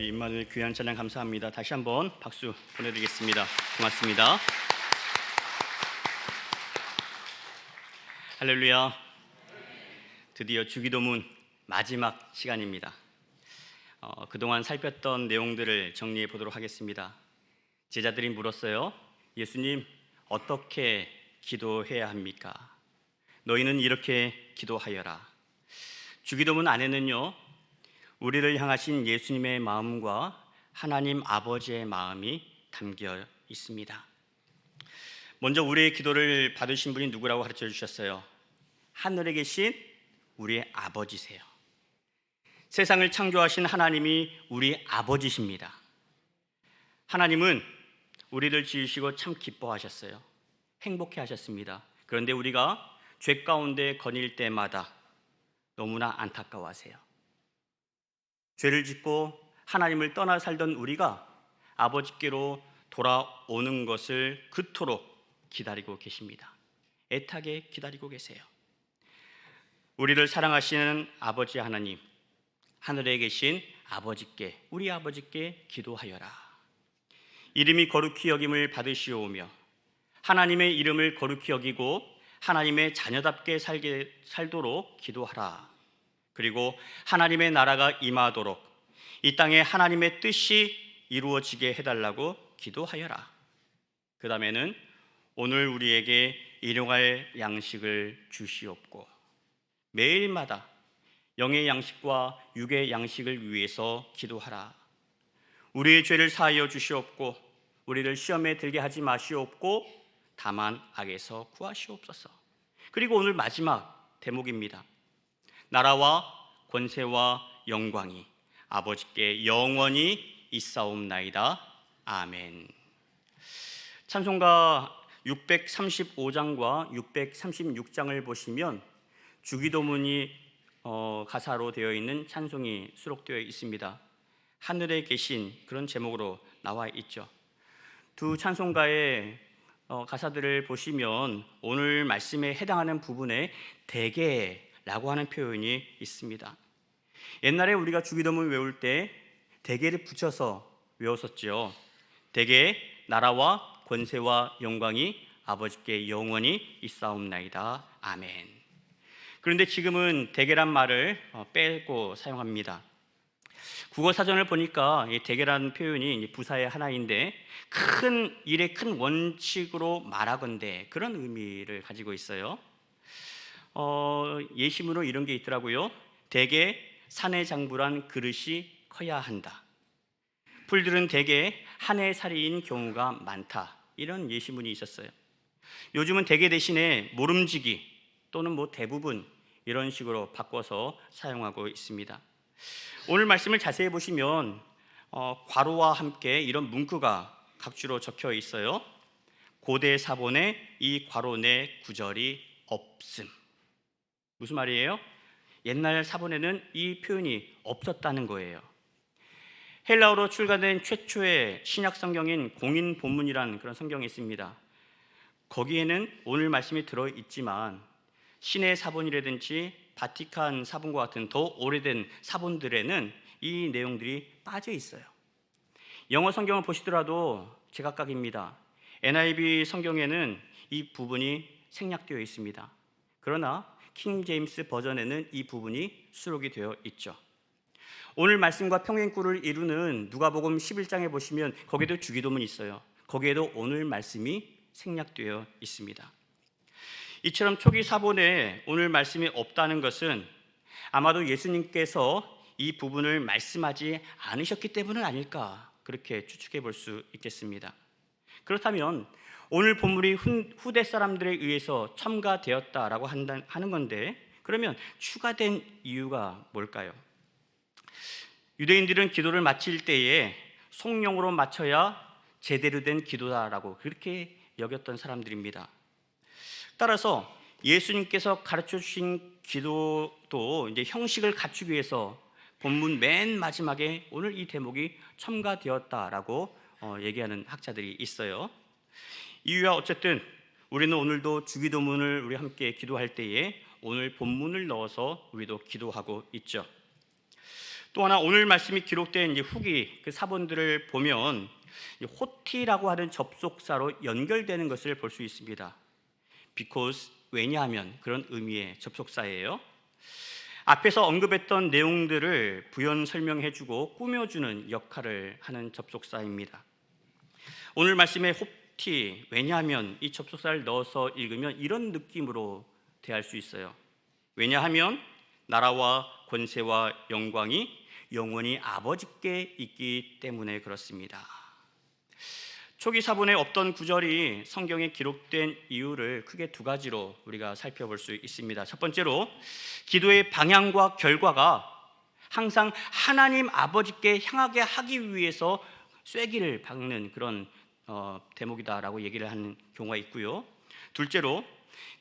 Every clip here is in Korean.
우리 임마누엘 귀한 찬양 감사합니다. 다시 한번 박수 보내드리겠습니다. 고맙습니다. 할렐루야. 드디어 주기도문 마지막 시간입니다. 그동안 살폈던 내용들을 정리해 보도록 하겠습니다. 제자들이 물었어요. 예수님, 어떻게 기도해야 합니까? 너희는 이렇게 기도하여라. 주기도문 안에는요, 우리를 향하신 예수님의 마음과 하나님 아버지의 마음이 담겨 있습니다. 먼저 우리의 기도를 받으신 분이 누구라고 가르쳐 주셨어요? 하늘에 계신 우리의 아버지세요. 세상을 창조하신 하나님이 우리 아버지십니다. 하나님은 우리를 지으시고 참 기뻐하셨어요. 행복해 하셨습니다. 그런데 우리가 죄 가운데 거닐 때마다 너무나 안타까워하세요. 죄를 짓고 하나님을 떠나 살던 우리가 아버지께로 돌아오는 것을 그토록 기다리고 계십니다. 애타게 기다리고 계세요. 우리를 사랑하시는 아버지 하나님, 하늘에 계신 아버지께, 우리 아버지께 기도하여라. 이름이 거룩히 여김을 받으시오며 하나님의 이름을 거룩히 여기고 하나님의 자녀답게 살도록 기도하라. 그리고 하나님의 나라가 임하도록 이 땅에 하나님의 뜻이 이루어지게 해달라고 기도하여라. 그 다음에는 오늘 우리에게 일용할 양식을 주시옵고 매일마다 영의 양식과 육의 양식을 위해서 기도하라. 우리의 죄를 사하여 주시옵고 우리를 시험에 들게 하지 마시옵고 다만 악에서 구하시옵소서. 그리고 오늘 마지막 대목입니다. 나라와 권세와 영광이 아버지께 영원히 있사옵나이다. 아멘. 찬송가 635장과 636장을 보시면 주기도문이 가사로 되어 있는 찬송이 수록되어 있습니다. 하늘에 계신 그런 제목으로 나와 있죠. 두 찬송가의 가사들을 보시면 오늘 말씀에 해당하는 부분에 대개라고 하는 표현이 있습니다. 옛날에 우리가 주기도문 외울 때 대개를 붙여서 외웠었죠. 대개 나라와 권세와 영광이 아버지께 영원히 있사옵나이다. 아멘. 그런데 지금은 대개란 말을 빼고 사용합니다. 국어 사전을 보니까 이 대개라는 표현이 부사의 하나인데 큰 일의 큰 원칙으로 말하건대 그런 의미를 가지고 있어요. 예시문으로 이런 게 있더라고요. 대개 산의 장부란 그릇이 커야 한다. 풀들은 대개 한 해 살이인 경우가 많다. 이런 예시문이 있었어요. 요즘은 대개 대신에 모름지기 또는 대부분 이런 식으로 바꿔서 사용하고 있습니다. 오늘 말씀을 자세히 보시면 괄호와 함께 이런 문구가 각주로 적혀 있어요. 고대 사본에 이 괄호 내 구절이 없음. 무슨 말이에요? 옛날 사본에는 이 표현이 없었다는 거예요. 헬라어로 출간된 최초의 신약 성경인 공인 본문이라는 그런 성경이 있습니다. 거기에는 오늘 말씀이 들어있지만 신의 사본이라든지 바티칸 사본과 같은 더 오래된 사본들에는 이 내용들이 빠져 있어요. 영어 성경을 보시더라도 제각각입니다. NIV 성경에는 이 부분이 생략되어 있습니다. 그러나 킹 제임스 버전에는 이 부분이 수록이 되어 있죠. 오늘 말씀과 평행구를 이루는 누가복음 11장에 보시면 거기에도 주기도문이 있어요. 거기에도 오늘 말씀이 생략되어 있습니다. 이처럼 초기 사본에 오늘 말씀이 없다는 것은 아마도 예수님께서 이 부분을 말씀하지 않으셨기 때문은 아닐까 그렇게 추측해 볼 수 있겠습니다. 그렇다면 오늘 본문이 후대 사람들에 의해서 첨가되었다라고 하는 건데 그러면 추가된 이유가 뭘까요? 유대인들은 기도를 마칠 때에 성령으로 마쳐야 제대로 된 기도다라고 그렇게 여겼던 사람들입니다. 따라서 예수님께서 가르쳐 주신 기도도 이제 형식을 갖추기 위해서 본문 맨 마지막에 오늘 이 대목이 첨가되었다라고 얘기하는 학자들이 있어요. 이유야 어쨌든 우리는 오늘도 주기도문을 우리 함께 기도할 때에 오늘 본문을 넣어서 우리도 기도하고 있죠. 또 하나 오늘 말씀이 기록된 이제 후기 그 사본들을 보면 호티라고 하는 접속사로 연결되는 것을 볼 수 있습니다. because 왜냐하면 그런 의미의 접속사예요. 앞에서 언급했던 내용들을 부연 설명해주고 꾸며주는 역할을 하는 접속사입니다. 오늘 말씀의 호티 왜냐하면 이 접속사를 넣어서 읽으면 이런 느낌으로 대할 수 있어요. 왜냐하면 나라와 권세와 영광이 영원히 아버지께 있기 때문에 그렇습니다. 초기 사본에 없던 구절이 성경에 기록된 이유를 크게 두 가지로 우리가 살펴볼 수 있습니다. 첫 번째로 기도의 방향과 결과가 항상 하나님 아버지께 향하게 하기 위해서 쐐기를 박는 그런 대목이다라고 얘기를 하는 경우가 있고요. 둘째로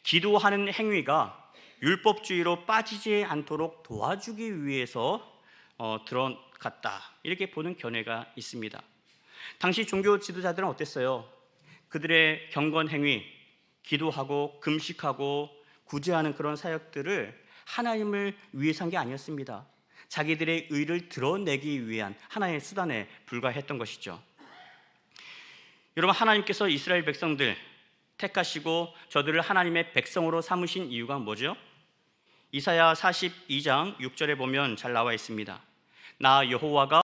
기도하는 행위가 율법주의로 빠지지 않도록 도와주기 위해서 들어갔다 이렇게 보는 견해가 있습니다. 당시 종교 지도자들은 어땠어요? 그들의 경건 행위, 기도하고 금식하고 구제하는 그런 사역들을 하나님을 위해서 한 게 아니었습니다. 자기들의 의를 드러내기 위한 하나의 수단에 불과했던 것이죠. 여러분, 하나님께서 이스라엘 백성들 택하시고 저들을 하나님의 백성으로 삼으신 이유가 뭐죠? 이사야 42장 6절에 보면 잘 나와 있습니다. 나 여호와가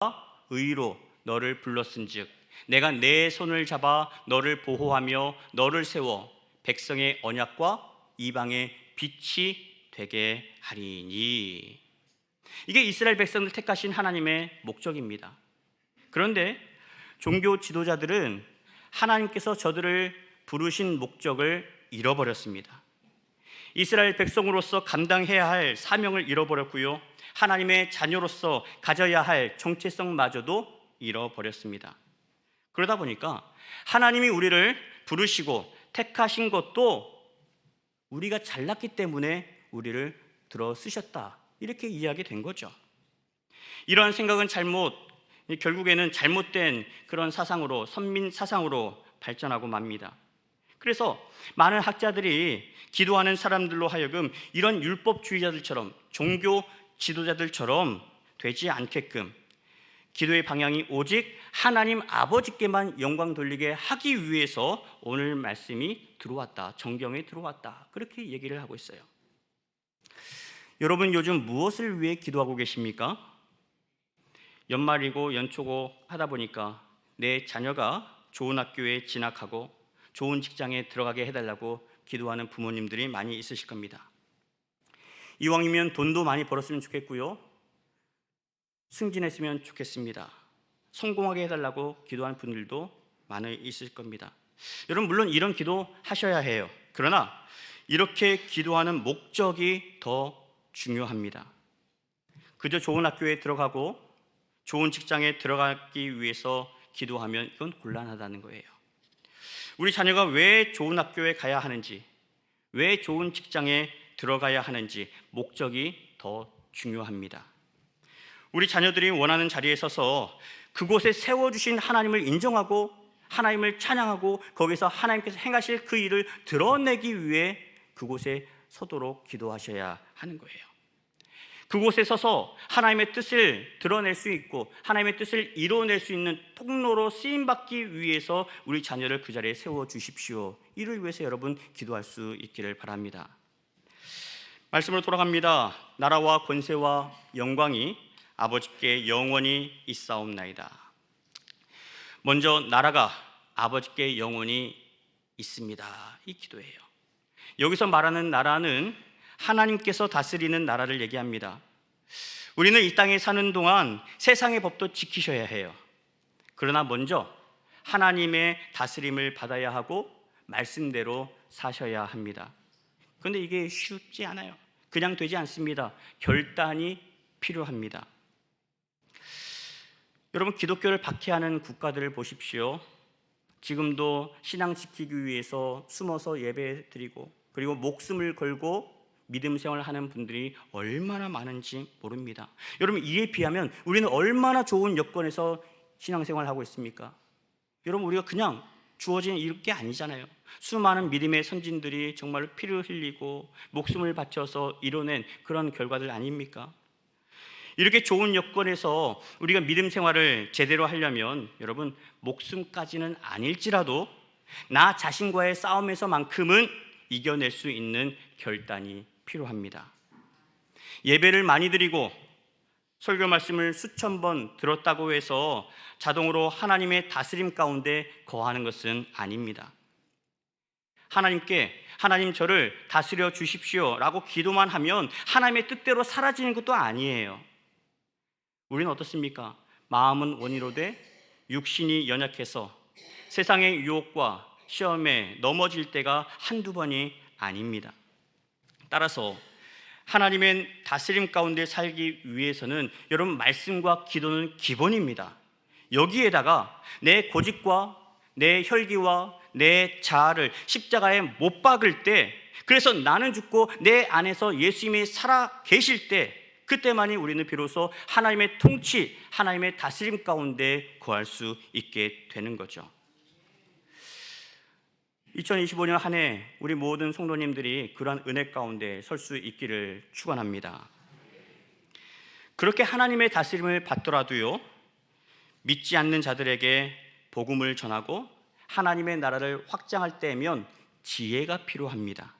의로 너를 불렀은즉 내가 내 손을 잡아 너를 보호하며 너를 세워 백성의 언약과 이방의 빛이 되게 하리니. 이게 이스라엘 백성들 택하신 하나님의 목적입니다. 그런데 종교 지도자들은 하나님께서 저들을 부르신 목적을 잃어버렸습니다. 이스라엘 백성으로서 감당해야 할 사명을 잃어버렸고요. 하나님의 자녀로서 가져야 할 정체성마저도 잃어버렸습니다. 그러다 보니까 하나님이 우리를 부르시고 택하신 것도 우리가 잘났기 때문에 우리를 들어 쓰셨다 이렇게 이해하게 된 거죠. 이러한 생각은 결국에는 잘못된 그런 사상으로, 선민 사상으로 발전하고 맙니다. 그래서 많은 학자들이 기도하는 사람들로 하여금 이런 율법주의자들처럼, 종교 지도자들처럼 되지 않게끔 기도의 방향이 오직 하나님 아버지께만 영광 돌리게 하기 위해서 오늘 말씀이 들어왔다, 정경에 들어왔다, 그렇게 얘기를 하고 있어요. 여러분, 요즘 무엇을 위해 기도하고 계십니까? 연말이고 연초고 하다 보니까 내 자녀가 좋은 학교에 진학하고 좋은 직장에 들어가게 해달라고 기도하는 부모님들이 많이 있으실 겁니다. 이왕이면 돈도 많이 벌었으면 좋겠고요, 승진했으면 좋겠습니다. 성공하게 해달라고 기도하는 분들도 많이 있을 겁니다. 여러분, 물론 이런 기도 하셔야 해요. 그러나 이렇게 기도하는 목적이 더 중요합니다. 그저 좋은 학교에 들어가고 좋은 직장에 들어가기 위해서 기도하면 이건 곤란하다는 거예요. 우리 자녀가 왜 좋은 학교에 가야 하는지, 왜 좋은 직장에 들어가야 하는지 목적이 더 중요합니다. 우리 자녀들이 원하는 자리에 서서 그곳에 세워주신 하나님을 인정하고 하나님을 찬양하고 거기서 하나님께서 행하실 그 일을 드러내기 위해 그곳에 서도록 기도하셔야 하는 거예요. 그곳에 서서 하나님의 뜻을 드러낼 수 있고 하나님의 뜻을 이뤄낼 수 있는 통로로 쓰임받기 위해서 우리 자녀를 그 자리에 세워주십시오. 이를 위해서 여러분 기도할 수 있기를 바랍니다. 말씀으로 돌아갑니다. 나라와 권세와 영광이 아버지께 영원히 있사옵나이다. 먼저 나라가 아버지께 영원히 있습니다. 이 기도예요. 여기서 말하는 나라는 하나님께서 다스리는 나라를 얘기합니다. 우리는 이 땅에 사는 동안 세상의 법도 지키셔야 해요. 그러나 먼저 하나님의 다스림을 받아야 하고 말씀대로 사셔야 합니다. 그런데 이게 쉽지 않아요. 그냥 되지 않습니다. 결단이 필요합니다. 여러분, 기독교를 박해하는 국가들을 보십시오. 지금도 신앙 지키기 위해서 숨어서 예배 드리고 그리고 목숨을 걸고 믿음 생활을 하는 분들이 얼마나 많은지 모릅니다. 여러분, 이에 비하면 우리는 얼마나 좋은 여건에서 신앙생활을 하고 있습니까? 여러분, 우리가 그냥 주어진 이럴 게 아니잖아요. 수많은 믿음의 선진들이 정말로 피를 흘리고 목숨을 바쳐서 이뤄낸 그런 결과들 아닙니까? 이렇게 좋은 여건에서 우리가 믿음 생활을 제대로 하려면 여러분 목숨까지는 아닐지라도 나 자신과의 싸움에서만큼은 이겨낼 수 있는 결단이 필요합니다. 예배를 많이 드리고 설교 말씀을 수천 번 들었다고 해서 자동으로 하나님의 다스림 가운데 거하는 것은 아닙니다. 하나님께 하나님 저를 다스려 주십시오 라고 기도만 하면 하나님의 뜻대로 사라지는 것도 아니에요. 우리는 어떻습니까? 마음은 원이로되 육신이 연약해서 세상의 유혹과 시험에 넘어질 때가 한두 번이 아닙니다. 따라서 하나님의 다스림 가운데 살기 위해서는 여러분 말씀과 기도는 기본입니다. 여기에다가 내 고집과 내 혈기와 내 자아를 십자가에 못 박을 때, 그래서 나는 죽고 내 안에서 예수님이 살아 계실 때, 그때만이 우리는 비로소 하나님의 통치, 하나님의 다스림 가운데 거할 수 있게 되는 거죠. 2025년 한 해 우리 모든 성도님들이 그러한 은혜 가운데 설 수 있기를 축원합니다. 그렇게 하나님의 다스림을 받더라도요, 믿지 않는 자들에게 복음을 전하고 하나님의 나라를 확장할 때면 지혜가 필요합니다.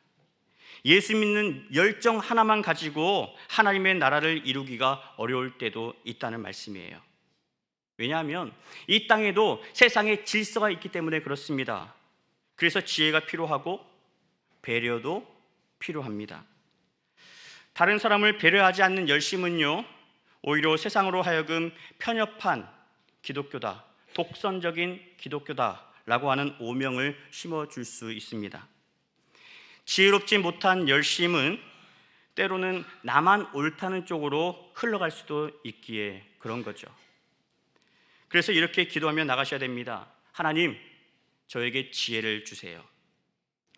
예수 믿는 열정 하나만 가지고 하나님의 나라를 이루기가 어려울 때도 있다는 말씀이에요. 왜냐하면 이 땅에도 세상의 질서가 있기 때문에 그렇습니다. 그래서 지혜가 필요하고 배려도 필요합니다. 다른 사람을 배려하지 않는 열심은요, 오히려 세상으로 하여금 편협한 기독교다, 독선적인 기독교다라고 하는 오명을 심어줄 수 있습니다. 지혜롭지 못한 열심은 때로는 나만 옳다는 쪽으로 흘러갈 수도 있기에 그런 거죠. 그래서 이렇게 기도하며 나가셔야 됩니다. 하나님, 저에게 지혜를 주세요.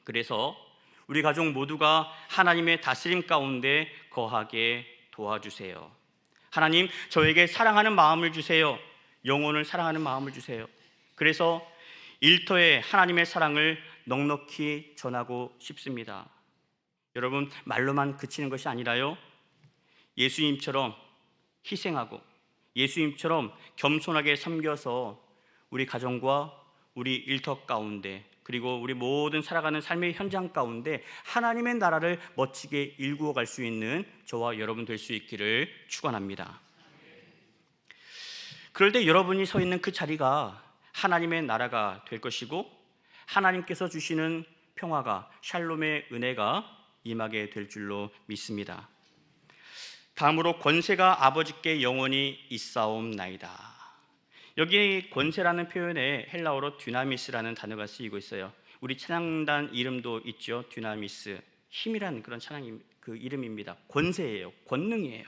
그래서 우리 가족 모두가 하나님의 다스림 가운데 거하게 도와주세요. 하나님, 저에게 사랑하는 마음을 주세요. 영혼을 사랑하는 마음을 주세요. 그래서 일터에 하나님의 사랑을 넉넉히 전하고 싶습니다. 여러분, 말로만 그치는 것이 아니라요, 예수님처럼 희생하고 예수님처럼 겸손하게 섬겨서 우리 가정과 우리 일터 가운데, 그리고 우리 모든 살아가는 삶의 현장 가운데 하나님의 나라를 멋지게 일구어 갈 수 있는 저와 여러분 될 수 있기를 축원합니다. 그럴 때 여러분이 서 있는 그 자리가 하나님의 나라가 될 것이고, 하나님께서 주시는 평화가, 샬롬의 은혜가 임하게 될 줄로 믿습니다. 다음으로 권세가 아버지께 영원히 있사옵나이다. 여기 권세라는 표현에 헬라어로 듀나미스라는 단어가 쓰이고 있어요. 우리 찬양단 이름도 있죠. 듀나미스, 힘이라는 그런 찬양 그 이름입니다. 권세예요. 권능이에요.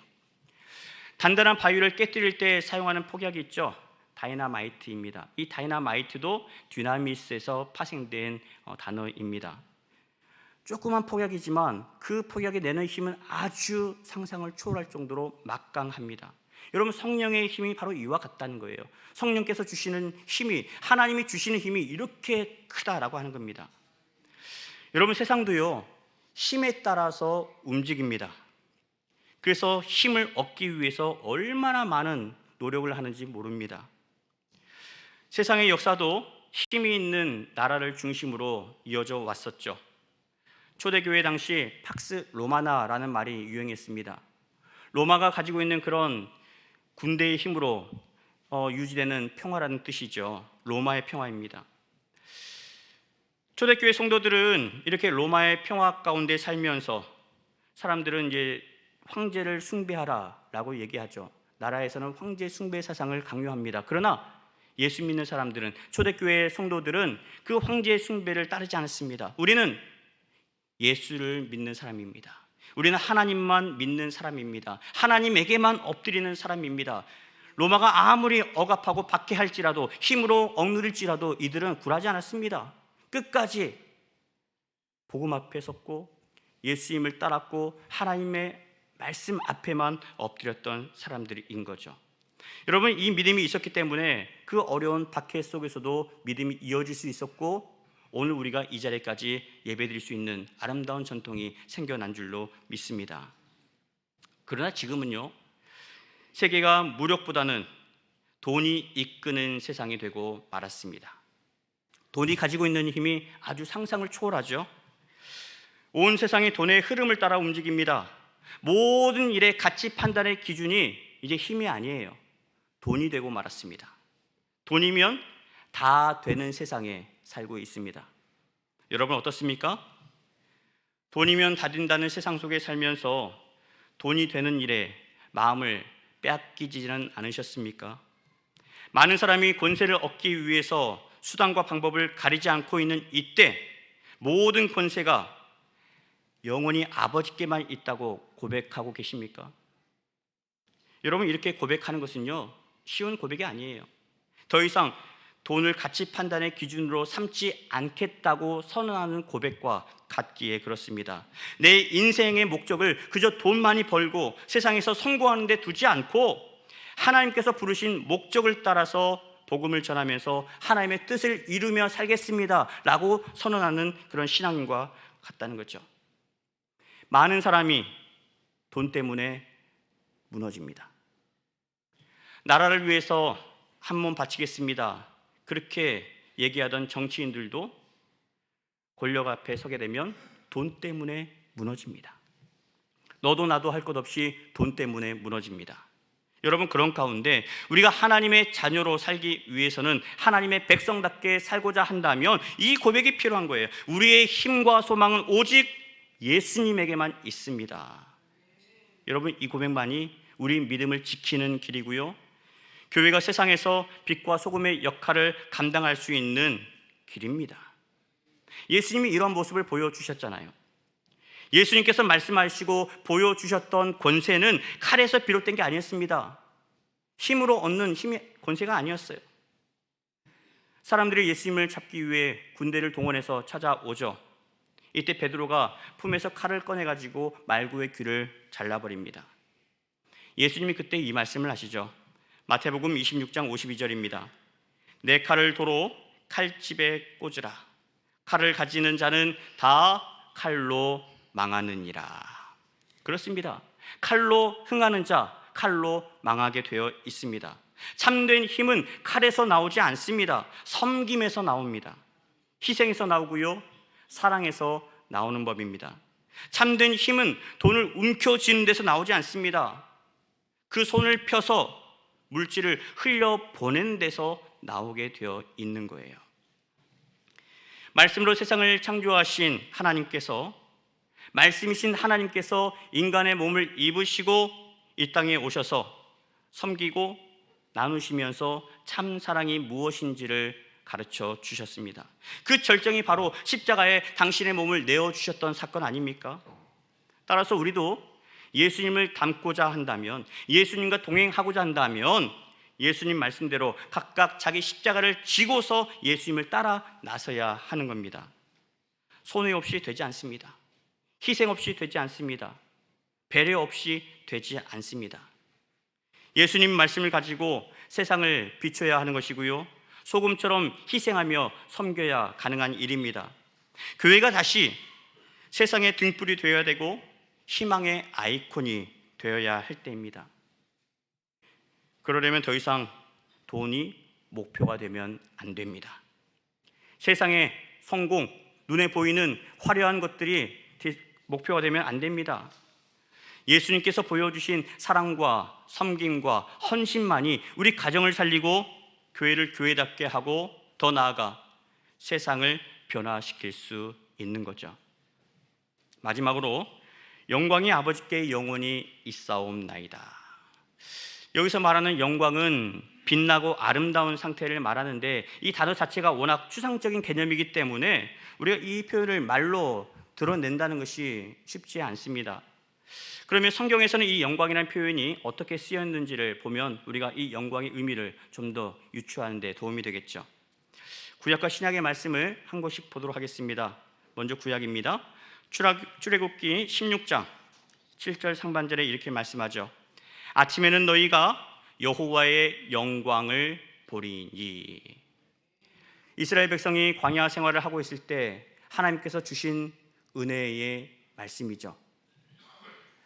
단단한 바위를 깨뜨릴 때 사용하는 폭약이 있죠. 다이나마이트입니다. 이 다이나마이트도 듀나미스에서 파생된 단어입니다. 조그만 폭약이지만 그 폭약이 내는 힘은 아주 상상을 초월할 정도로 막강합니다. 여러분, 성령의 힘이 바로 이와 같다는 거예요. 성령께서 주시는 힘이, 하나님이 주시는 힘이 이렇게 크다라고 하는 겁니다. 여러분, 세상도요, 힘에 따라서 움직입니다. 그래서 힘을 얻기 위해서 얼마나 많은 노력을 하는지 모릅니다. 세상의 역사도 힘이 있는 나라를 중심으로 이어져 왔었죠. 초대교회 당시 팍스 로마나라는 말이 유행했습니다. 로마가 가지고 있는 그런 군대의 힘으로 유지되는 평화라는 뜻이죠. 로마의 평화입니다. 초대교회 성도들은 이렇게 로마의 평화 가운데 살면서 사람들은 이제 황제를 숭배하라라고 얘기하죠. 나라에서는 황제 숭배 사상을 강요합니다. 그러나 예수 믿는 사람들은, 초대교회 성도들은 그 황제 숭배를 따르지 않습니다. 우리는 예수를 믿는 사람입니다. 우리는 하나님만 믿는 사람입니다. 하나님에게만 엎드리는 사람입니다. 로마가 아무리 억압하고 박해할지라도, 힘으로 억누를지라도 이들은 굴하지 않았습니다. 끝까지 복음 앞에 섰고 예수님을 따랐고 하나님의 말씀 앞에만 엎드렸던 사람들인 거죠. 여러분, 이 믿음이 있었기 때문에 그 어려운 박해 속에서도 믿음이 이어질 수 있었고, 오늘 우리가 이 자리까지 예배드릴 수 있는 아름다운 전통이 생겨난 줄로 믿습니다. 그러나 지금은요, 세계가 무력보다는 돈이 이끄는 세상이 되고 말았습니다. 돈이 가지고 있는 힘이 아주 상상을 초월하죠. 온 세상이 돈의 흐름을 따라 움직입니다. 모든 일의 가치 판단의 기준이 이제 힘이 아니에요. 돈이 되고 말았습니다. 돈이면 다 되는 세상에 살고 있습니다. 여러분 어떻습니까? 돈이면 다 된다는 세상 속에 살면서 돈이 되는 일에 마음을 빼앗기지는 않으셨습니까? 많은 사람이 권세를 얻기 위해서 수단과 방법을 가리지 않고 있는 이때 모든 권세가 영원히 아버지께만 있다고 고백하고 계십니까? 여러분 이렇게 고백하는 것은요 쉬운 고백이 아니에요. 더 이상 돈을 가치 판단의 기준으로 삼지 않겠다고 선언하는 고백과 같기에 그렇습니다. 내 인생의 목적을 그저 돈 많이 벌고 세상에서 성공하는 데 두지 않고 하나님께서 부르신 목적을 따라서 복음을 전하면서 하나님의 뜻을 이루며 살겠습니다 라고 선언하는 그런 신앙인과 같다는 거죠. 많은 사람이 돈 때문에 무너집니다. 나라를 위해서 한 몸 바치겠습니다 그렇게 얘기하던 정치인들도 권력 앞에 서게 되면 돈 때문에 무너집니다. 너도 나도 할 것 없이 돈 때문에 무너집니다. 여러분 그런 가운데 우리가 하나님의 자녀로 살기 위해서는 하나님의 백성답게 살고자 한다면 이 고백이 필요한 거예요. 우리의 힘과 소망은 오직 예수님에게만 있습니다. 여러분 이 고백만이 우리 믿음을 지키는 길이고요, 교회가 세상에서 빛과 소금의 역할을 감당할 수 있는 길입니다. 예수님이 이런 모습을 보여주셨잖아요. 예수님께서 말씀하시고 보여주셨던 권세는 칼에서 비롯된 게 아니었습니다. 힘으로 얻는 권세가 아니었어요. 사람들이 예수님을 잡기 위해 군대를 동원해서 찾아오죠. 이때 베드로가 품에서 칼을 꺼내가지고 말구의 귀를 잘라버립니다. 예수님이 그때 이 말씀을 하시죠. 마태복음 26장 52절입니다. 내 칼을 도로 칼집에 꽂으라. 칼을 가지는 자는 다 칼로 망하느니라. 그렇습니다. 칼로 흥하는 자, 칼로 망하게 되어 있습니다. 참된 힘은 칼에서 나오지 않습니다. 섬김에서 나옵니다. 희생에서 나오고요, 사랑에서 나오는 법입니다. 참된 힘은 돈을 움켜쥐는 데서 나오지 않습니다. 그 손을 펴서 물질을 흘려보내는 데서 나오게 되어 있는 거예요. 말씀으로 세상을 창조하신 하나님께서, 말씀이신 하나님께서 인간의 몸을 입으시고 이 땅에 오셔서 섬기고 나누시면서 참 사랑이 무엇인지를 가르쳐 주셨습니다. 그 절정이 바로 십자가에 당신의 몸을 내어주셨던 사건 아닙니까? 따라서 우리도 예수님을 닮고자 한다면, 예수님과 동행하고자 한다면 예수님 말씀대로 각각 자기 십자가를 지고서 예수님을 따라 나서야 하는 겁니다. 손해 없이 되지 않습니다. 희생 없이 되지 않습니다. 배려 없이 되지 않습니다. 예수님 말씀을 가지고 세상을 비춰야 하는 것이고요, 소금처럼 희생하며 섬겨야 가능한 일입니다. 교회가 다시 세상의 등불이 되어야 되고 희망의 아이콘이 되어야 할 때입니다. 그러려면 더 이상 돈이 목표가 되면 안 됩니다. 세상의 성공, 눈에 보이는 화려한 것들이 목표가 되면 안 됩니다. 예수님께서 보여주신 사랑과 섬김과 헌신만이 우리 가정을 살리고 교회를 교회답게 하고 더 나아가 세상을 변화시킬 수 있는 거죠. 마지막으로 영광이 아버지께 영원히 있사옵나이다. 여기서 말하는 영광은 빛나고 아름다운 상태를 말하는데, 이 단어 자체가 워낙 추상적인 개념이기 때문에 우리가 이 표현을 말로 드러낸다는 것이 쉽지 않습니다. 그러면 성경에서는 이 영광이라는 표현이 어떻게 쓰였는지를 보면 우리가 이 영광의 의미를 좀 더 유추하는 데 도움이 되겠죠. 구약과 신약의 말씀을 한 곳씩 보도록 하겠습니다. 먼저 구약입니다. 출애굽기 16장 7절 상반절에 이렇게 말씀하죠. 아침에는 너희가 여호와의 영광을 보리니. 이스라엘 백성이 광야 생활을 하고 있을 때 하나님께서 주신 은혜의 말씀이죠.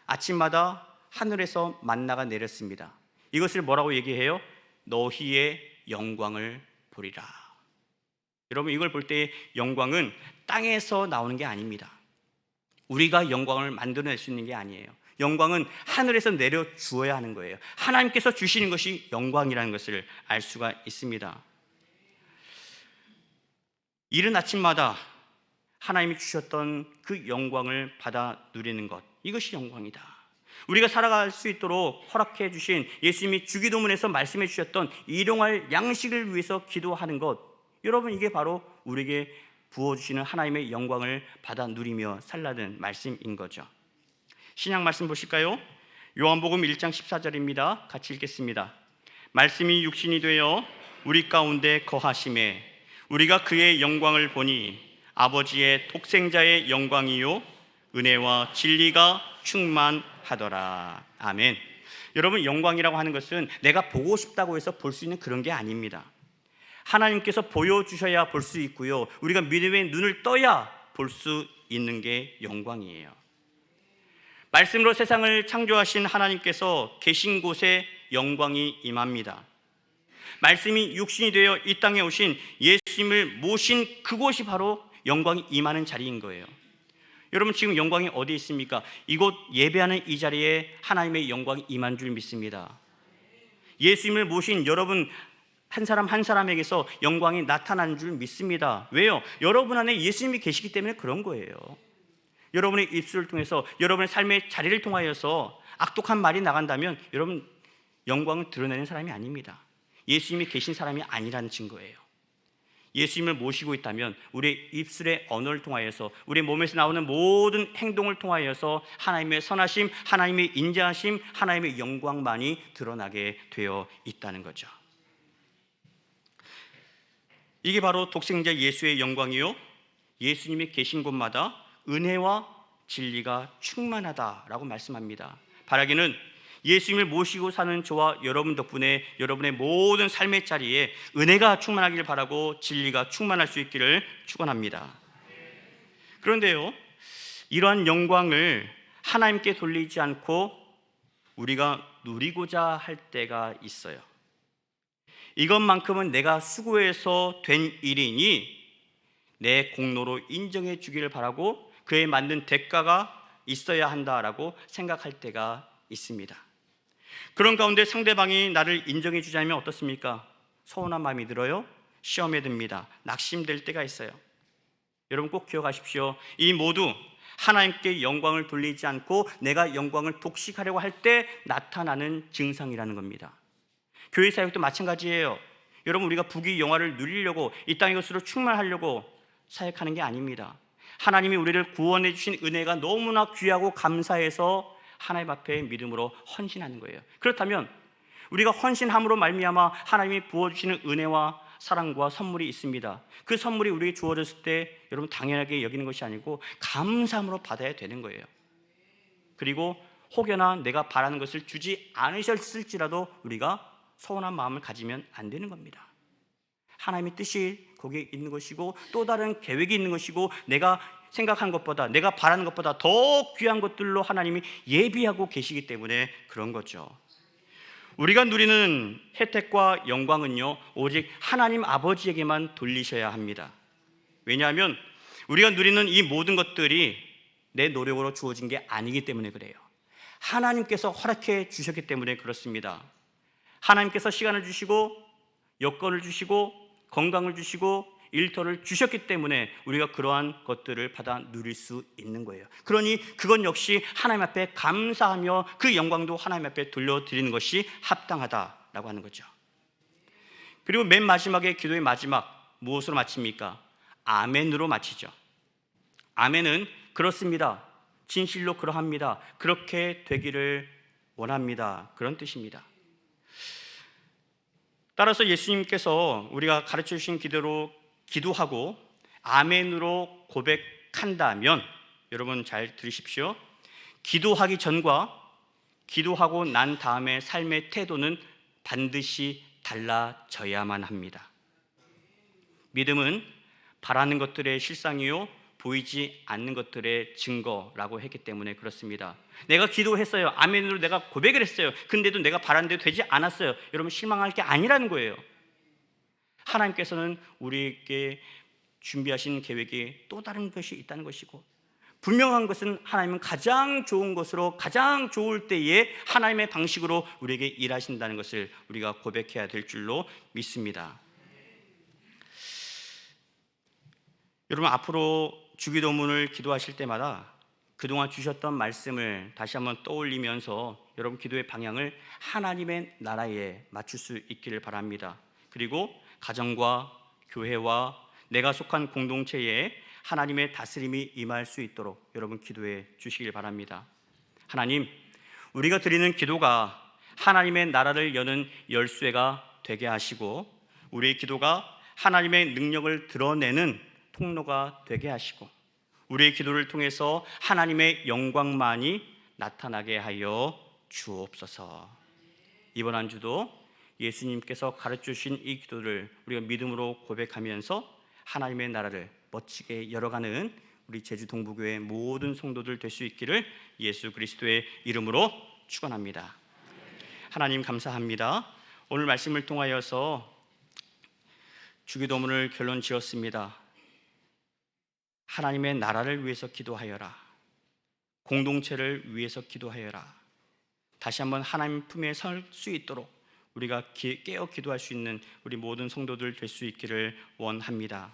아침마다 하늘에서 만나가 내렸습니다. 이것을 뭐라고 얘기해요? 너희의 영광을 보리라. 여러분, 이걸 볼 때 영광은 땅에서 나오는 게 아닙니다. 우리가 영광을 만들어낼 수 있는 게 아니에요. 영광은 하늘에서 내려 주어야 하는 거예요. 하나님께서 주시는 것이 영광이라는 것을 알 수가 있습니다. 이른 아침마다 하나님이 주셨던 그 영광을 받아 누리는 것, 이것이 영광이다. 우리가 살아갈 수 있도록 허락해 주신 예수님이 주기도문에서 말씀해 주셨던 일용할 양식을 위해서 기도하는 것, 여러분, 이게 바로 우리에게 부어주시는 하나님의 영광을 받아 누리며 살라는 말씀인 거죠. 신약 말씀 보실까요? 요한복음 1장 14절입니다. 같이 읽겠습니다. 말씀이 육신이 되어 우리 가운데 거하심에 우리가 그의 영광을 보니 아버지의 독생자의 영광이요 은혜와 진리가 충만하더라. 아멘. 여러분, 영광이라고 하는 것은 내가 보고 싶다고 해서 볼 수 있는 그런 게 아닙니다. 하나님께서 보여주셔야 볼 수 있고요, 우리가 믿음의 눈을 떠야 볼 수 있는 게 영광이에요. 말씀으로 세상을 창조하신 하나님께서 계신 곳에 영광이 임합니다. 말씀이 육신이 되어 이 땅에 오신 예수님을 모신 그곳이 바로 영광이 임하는 자리인 거예요. 여러분, 지금 영광이 어디 있습니까? 이곳 예배하는 이 자리에 하나님의 영광이 임한 줄 믿습니다. 예수님을 모신 여러분 한 사람 한 사람에게서 영광이 나타나는 줄 믿습니다. 왜요? 여러분 안에 예수님이 계시기 때문에 그런 거예요. 여러분의 입술을 통해서, 여러분의 삶의 자리를 통하여서 악독한 말이 나간다면 여러분 영광을 드러내는 사람이 아닙니다. 예수님이 계신 사람이 아니라는 증거예요. 예수님을 모시고 있다면 우리의 입술의 언어를 통하여서, 우리 몸에서 나오는 모든 행동을 통하여서 하나님의 선하심, 하나님의 인자하심, 하나님의 영광만이 드러나게 되어 있다는 거죠. 이게 바로 독생자 예수의 영광이요, 예수님이 계신 곳마다 은혜와 진리가 충만하다라고 말씀합니다. 바라기는 예수님을 모시고 사는 저와 여러분 덕분에 여러분의 모든 삶의 자리에 은혜가 충만하기를 바라고 진리가 충만할 수 있기를 축원합니다. 그런데요, 이러한 영광을 하나님께 돌리지 않고 우리가 누리고자 할 때가 있어요. 이것만큼은 내가 수고해서 된 일이니 내 공로로 인정해 주기를 바라고 그에 맞는 대가가 있어야 한다라고 생각할 때가 있습니다. 그런 가운데 상대방이 나를 인정해 주지 않으면 어떻습니까? 서운한 마음이 들어요. 시험에 듭니다. 낙심될 때가 있어요. 여러분 꼭 기억하십시오. 이 모두 하나님께 영광을 돌리지 않고 내가 영광을 독식하려고 할 때 나타나는 증상이라는 겁니다. 교회 사역도 마찬가지예요. 여러분, 우리가 부귀 영화를 누리려고 이 땅의 것으로 충만하려고 사역하는 게 아닙니다. 하나님이 우리를 구원해 주신 은혜가 너무나 귀하고 감사해서 하나님 앞에 믿음으로 헌신하는 거예요. 그렇다면 우리가 헌신함으로 말미암아 하나님이 부어주시는 은혜와 사랑과 선물이 있습니다. 그 선물이 우리에게 주어졌을 때 여러분 당연하게 여기는 것이 아니고 감사함으로 받아야 되는 거예요. 그리고 혹여나 내가 바라는 것을 주지 않으셨을지라도 우리가 서운한 마음을 가지면 안 되는 겁니다. 하나님의 뜻이 거기에 있는 것이고 또 다른 계획이 있는 것이고 내가 생각한 것보다, 내가 바라는 것보다 더 귀한 것들로 하나님이 예비하고 계시기 때문에 그런 거죠. 우리가 누리는 혜택과 영광은요, 오직 하나님 아버지에게만 돌리셔야 합니다. 왜냐하면 우리가 누리는 이 모든 것들이 내 노력으로 주어진 게 아니기 때문에 그래요. 하나님께서 허락해 주셨기 때문에 그렇습니다. 하나님께서 시간을 주시고 여건을 주시고 건강을 주시고 일터를 주셨기 때문에 우리가 그러한 것들을 받아 누릴 수 있는 거예요. 그러니 그건 역시 하나님 앞에 감사하며 그 영광도 하나님 앞에 돌려드리는 것이 합당하다라고 하는 거죠. 그리고 맨 마지막에 기도의 마지막 무엇으로 마칩니까? 아멘으로 마치죠. 아멘은 그렇습니다. 진실로 그러합니다. 그렇게 되기를 원합니다. 그런 뜻입니다. 따라서 예수님께서 우리가 가르쳐 주신 기대로 기도하고 아멘으로 고백한다면 여러분 잘 들으십시오. 기도하기 전과 기도하고 난 다음에 삶의 태도는 반드시 달라져야만 합니다. 믿음은 바라는 것들의 실상이요 보이지 않는 것들의 증거라고 했기 때문에 그렇습니다. 내가 기도했어요. 아멘으로 내가 고백을 했어요. 근데도 내가 바란 대로 되지 않았어요. 여러분, 실망할 게 아니라는 거예요. 하나님께서는 우리에게 준비하신 계획이 또 다른 것이 있다는 것이고, 분명한 것은 하나님은 가장 좋은 것으로 가장 좋을 때에 하나님의 방식으로 우리에게 일하신다는 것을 우리가 고백해야 될 줄로 믿습니다. 여러분, 앞으로 주기도문을 기도하실 때마다 그동안 주셨던 말씀을 다시 한번 떠올리면서 여러분 기도의 방향을 하나님의 나라에 맞출 수 있기를 바랍니다. 그리고 가정과 교회와 내가 속한 공동체에 하나님의 다스림이 임할 수 있도록 여러분 기도해 주시길 바랍니다. 하나님, 우리가 드리는 기도가 하나님의 나라를 여는 열쇠가 되게 하시고, 우리의 기도가 하나님의 능력을 드러내는 통로가 되게 하시고, 우리의 기도를 통해서 하나님의 영광만이 나타나게 하여 주옵소서. 이번 한 주도 예수님께서 가르쳐주신 이 기도를 우리가 믿음으로 고백하면서 하나님의 나라를 멋지게 열어가는 우리 제주 동부교회 모든 성도들 될 수 있기를 예수 그리스도의 이름으로 축원합니다. 하나님 감사합니다. 오늘 말씀을 통하여서 주기도문을 결론 지었습니다. 하나님의 나라를 위해서 기도하여라. 공동체를 위해서 기도하여라. 다시 한번 하나님 품에 설 수 있도록 우리가 깨어 기도할 수 있는 우리 모든 성도들 될 수 있기를 원합니다.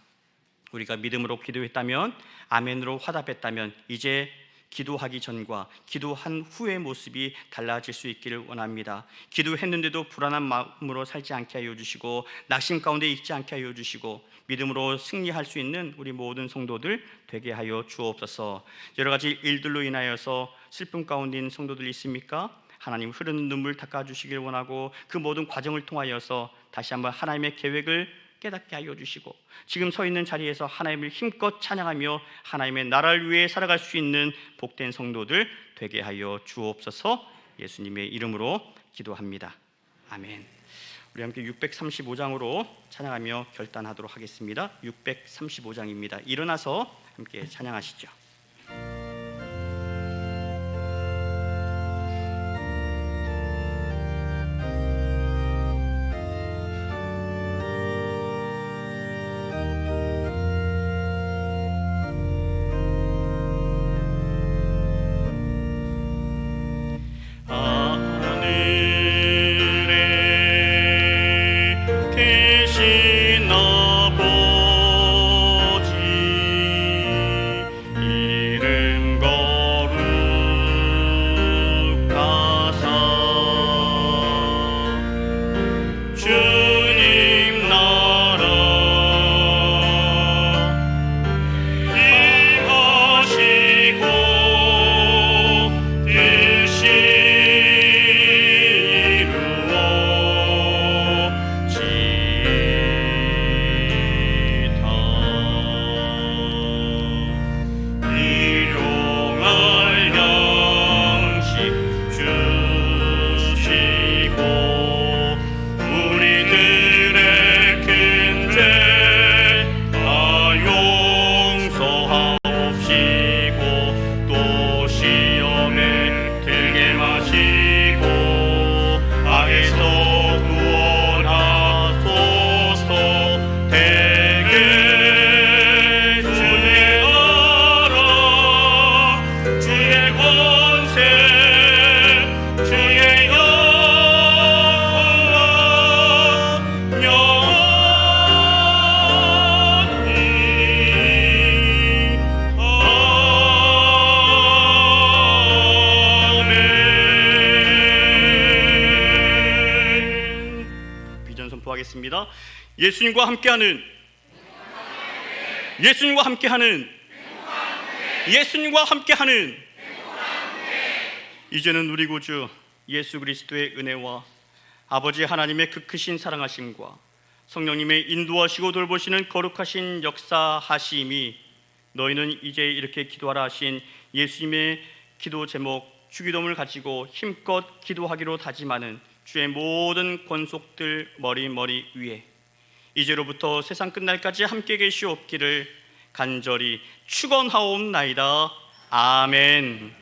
우리가 믿음으로 기도했다면, 아멘으로 화답했다면, 이제 기도하기 전과 기도한 후의 모습이 달라질 수 있기를 원합니다. 기도했는데도 불안한 마음으로 살지 않게 하여 주시고, 낙심 가운데 있지 않게 하여 주시고, 믿음으로 승리할 수 있는 우리 모든 성도들 되게 하여 주옵소서. 여러 가지 일들로 인하여서 슬픔 가운데 있는 성도들 있습니까? 하나님, 흐르는 눈물 닦아주시길 원하고, 그 모든 과정을 통하여서 다시 한번 하나님의 계획을 깨닫게 하여 주시고, 지금 서 있는 자리에서 하나님을 힘껏 찬양하며 하나님의 나라를 위해 살아갈 수 있는 복된 성도들 되게 하여 주옵소서. 예수님의 이름으로 기도합니다. 아멘. 우리 함께 635장으로 찬양하며 결단하도록 하겠습니다. 635장입니다. 일어나서 함께 찬양하시죠. 선포하겠습니다. 예수님과 함께하는, 예수님과 함께하는, 예수님과 함께하는, 이제는 우리 구주 예수 그리스도의 은혜와 아버지 하나님의 그 크신 사랑하심과 성령님의 인도하시고 돌보시는 거룩하신 역사하심이, 너희는 이제 이렇게 기도하라 하신 예수님의 기도 제목 주기도문을 가지고 힘껏 기도하기로 다짐하는 주의 모든 권속들 머리 위에 이제로부터 세상 끝날까지 함께 계시옵기를 간절히 축원하옵나이다. 아멘.